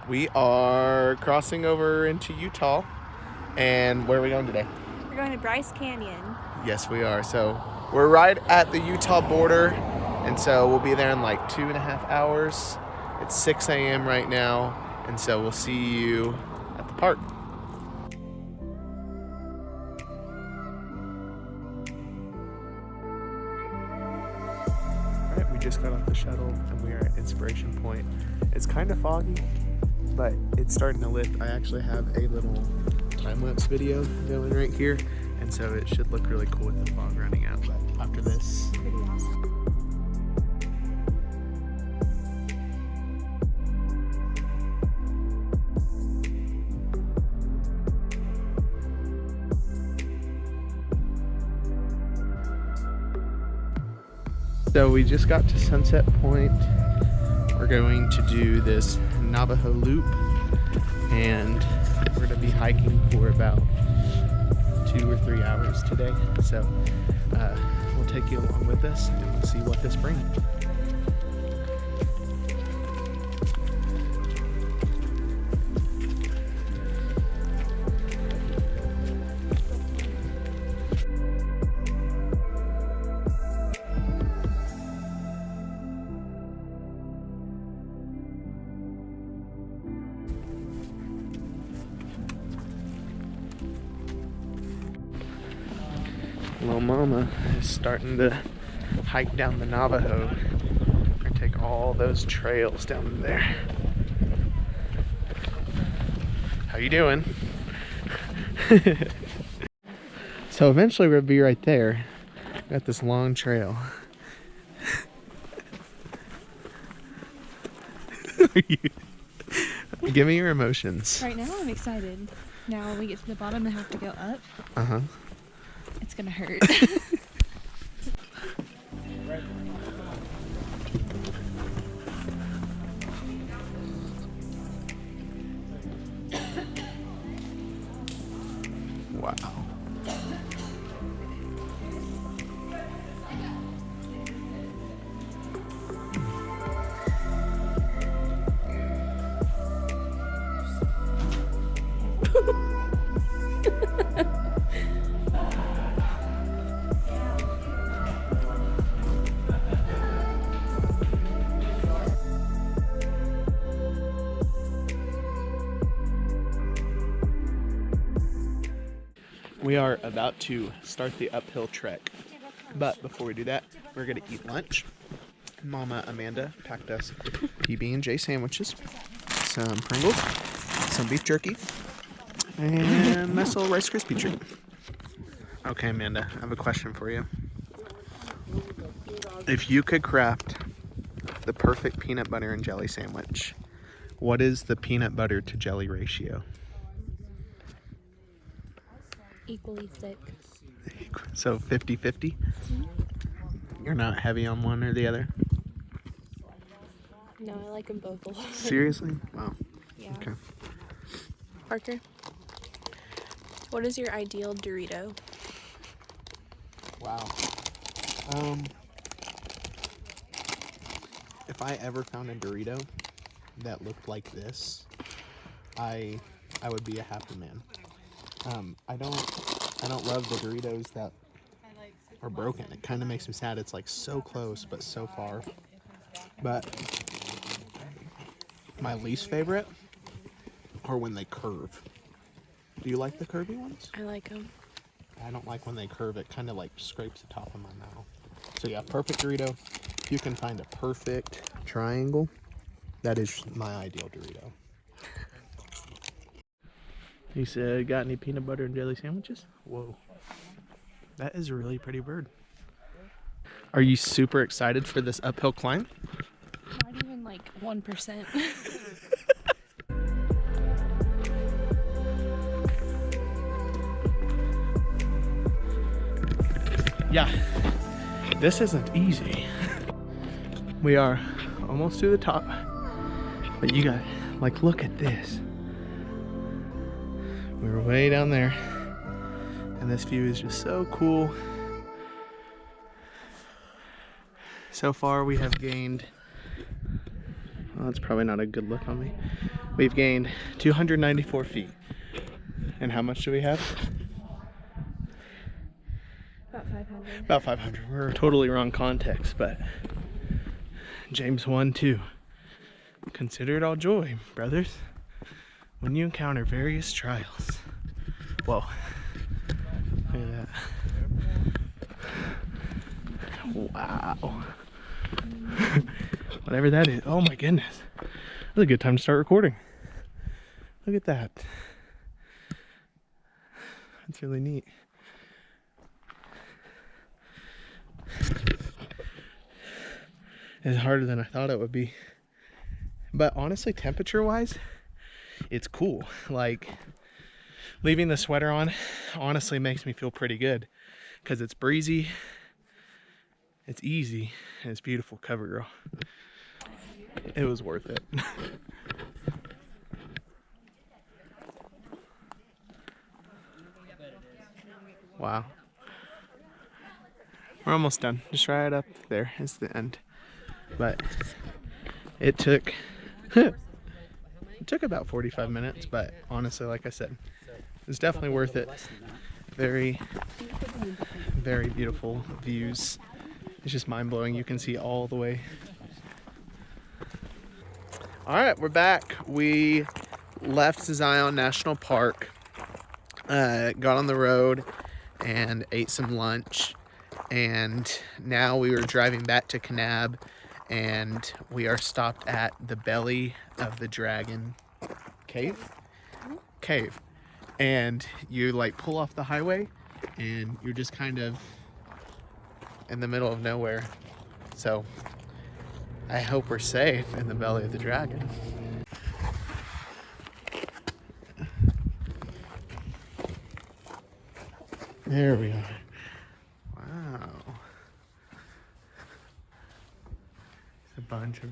We are crossing over into Utah. And where are we going today? We're going to Bryce Canyon. Yes, we are. So we're right at the Utah border. And so we'll be there in like 2.5 hours. It's 6 a.m. right now. And so we'll see you at the park. All right, we just got off the shuttle and we are at Inspiration Point. It's kind of foggy, but it's starting to lift. I actually have a little time-lapse video going right here, and so it should look really cool with the fog running out. But after this, Pretty awesome. so we just got to Sunset Point. We're going to do this Navajo loop, and we're going to be hiking for about 2 or 3 hours today. So we'll take you along with us and we'll see what this brings. Little mama is starting to hike down the Navajo. We're gonna take all those trails down there. How you doing? So eventually we're gonna be right there. Got this long trail. Give me your emotions. Right now I'm excited. Now when we get to the bottom and have to go up, Uh-huh. it's gonna hurt. Wow. We are about to start the uphill trek, but before we do that, we're gonna eat lunch. Mama Amanda packed us PB&J sandwiches, some Pringles, some beef jerky, and a nice little Rice Krispie treat. Okay, Amanda, I have a question for you. If you could craft the perfect peanut butter and jelly sandwich, what is the peanut butter to jelly ratio? Equally thick. So 50-50? You're not heavy on one or the other? No, I like them both a lot. Seriously? Wow. Yeah. Okay. Parker, what is your ideal Dorito? Wow. If I ever found a Dorito that looked like this, I would be a happy man. I don't love the Doritos that are broken. It kind of makes me sad. It's like so close but so far. But my least favorite are when they curve. Do you like the curvy ones? I like them. I don't like when they curve. It kind of like scrapes the top of my mouth. So yeah, perfect Dorito. If you can find a perfect triangle, that is my ideal Dorito. He said, got any peanut butter and jelly sandwiches? Whoa. That is a really pretty bird. Are you super excited for this uphill climb? Not even like 1%. Yeah, this isn't easy. We are almost to the top, but you got, like, look at this. We were way down there, and this view is just so cool. So far we have gained Well, that's probably not a good look on me. We've gained 294 feet. And how much do we have? About 500. About 500. We're totally wrong context, but James 1:2. Consider it all joy, brothers, when you encounter various trials. Whoa. Look at that. Wow. Whatever that is. Oh my goodness. That's a good time to start recording. Look at that. That's really neat. It's harder than I thought it would be. But honestly, temperature-wise, it's cool. Like, leaving the sweater on honestly makes me feel pretty good because it's breezy, it's easy, and it's beautiful. Cover girl. It was worth it. Wow. We're almost done. Just right up there is the end. But it took about 45 minutes, but honestly, like I said, it's definitely worth it. Very, very beautiful views. It's just mind-blowing. You can see all the way. All right, we're back. We left Zion National Park, got on the road and ate some lunch, and now we were driving back to Kanab, and we are stopped at the belly of the dragon cave. And you like pull off the highway and you're just kind of in the middle of nowhere. So I hope we're safe in the belly of the dragon. There we are. Wow. There's a bunch of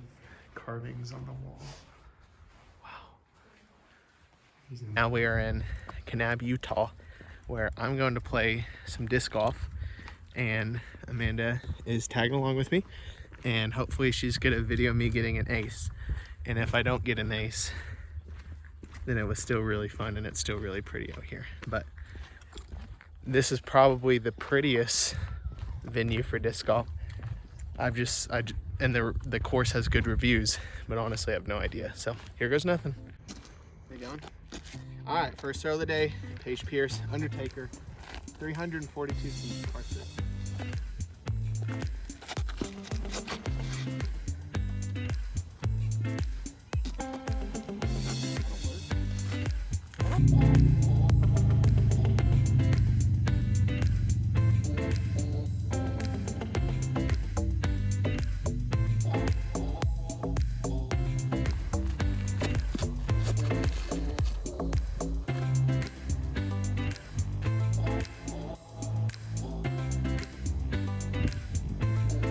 carvings on the wall. Wow. Now we are in Kanab, Utah, where I'm going to play some disc golf, and Amanda is tagging along with me, and hopefully she's gonna video me getting an ace. And if I don't get an ace, then it was still really fun and it's still really pretty out here. But this is probably the prettiest venue for disc golf. And the course has good reviews, but honestly I have no idea. So here goes nothing. How you going? All right, first throw of the day, Paige Pierce, Undertaker, 342 feet, par 3.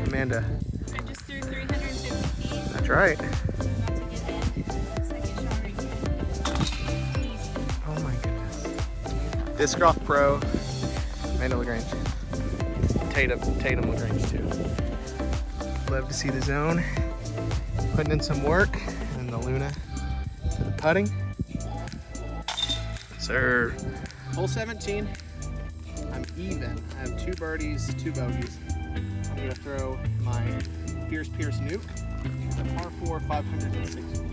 Amanda. I just threw 350 feet. That's right. I'm about to get it. Second shot right here. Oh my goodness. Disc golf pro, Amanda LaGrange. Tatum LaGrange too. Love to see the zone. Putting in some work, and the Luna to the putting. Sir. Hole 17. I'm even. I have 2 birdies, 2 bogeys. I'm gonna throw my Pierce nuke, the par 4, 560.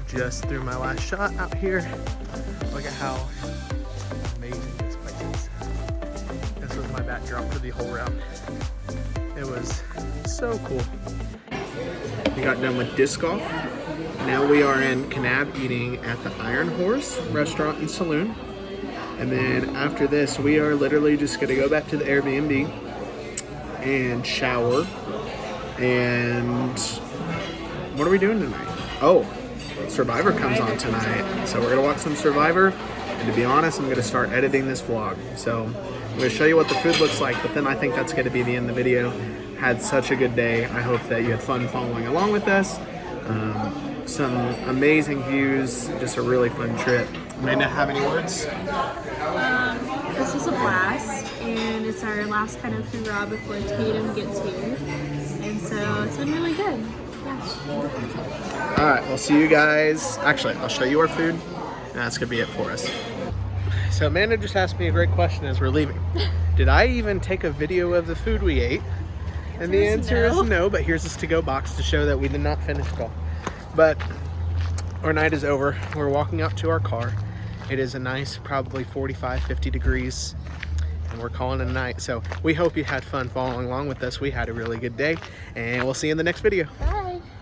Just threw my last shot out here. Look at how amazing this place is. This was my backdrop for the whole round. It was so cool. We got done with disc golf. Now we are in Kanab eating at the Iron Horse restaurant and saloon. And then after this, we are literally just gonna go back to the Airbnb and shower. And what are we doing tonight? Oh, Survivor comes on tonight. So we're gonna watch some Survivor. And to be honest, I'm gonna start editing this vlog. So I'm gonna show you what the food looks like, but then I think that's gonna be the end of the video. Had such a good day. I hope that you had fun following along with us. Some amazing views, just a really fun trip. Amanda, have any words? This was a blast, and it's our last kind of hoorah before Tatum gets here, and so it's been really good. Yeah. All right, we'll see you guys. Actually, I'll show you our food, and that's gonna be it for us. So Amanda just asked me a great question as we're leaving. Did I even take a video of the food we ate? And the answer is no, but here's this to-go box to show that we did not finish it all. But our night is over. We're walking out to our car. It is a nice, probably 45, 50 degrees, and we're calling it a night. So we hope you had fun following along with us. We had a really good day, and we'll see you in the next video. Bye.